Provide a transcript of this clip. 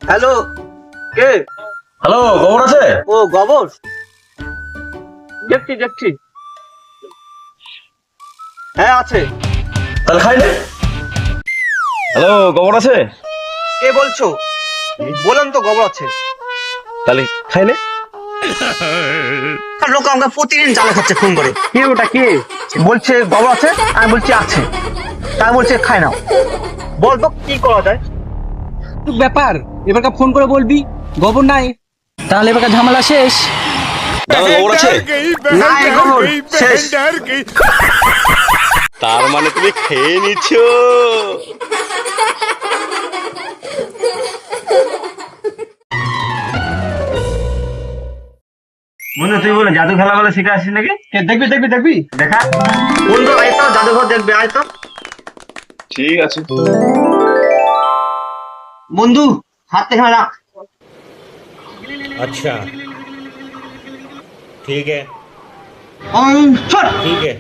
Hello, কে? Hello, খবর আছে? ও গোবর, দেখছি দেখছি। হ্যাঁ আছে। তাহলে খাই নে। হ্যালো, খবর আছে? কে বলছো? বললাম তো গোবর আছে। তাহলে খাই নে। আর লোক আমাকে প্রতিদিন জ্বালা খাচ্ছে ফোন করে। কে ওটা কে? বলছে গোবর আছে, আমি বলছি আছে। তাই বলছে খাই নাও। বল তো কি করা যায়? ব্যাপার এবারকার ফোন করে বলবি গোবর নাই, তাহলে এবারকার ঝামেলা শেষ। দাদা খবর আছে? নাই গোবর শেষ। তার মানে তুমি খেয়ে নিচ্ছ? বন্ধু তুই বলে জাদু খেলা বলে শিখে আসিস নাকি? দেখবি দেখবি দেখবি দেখা বন্ধু, আয় তো জাদুঘর দেখবে, আয় তো। ঠিক আছে। বন্ধু হাত থেকে রাখ। अच्छा ठीक है छोड़। ठीक है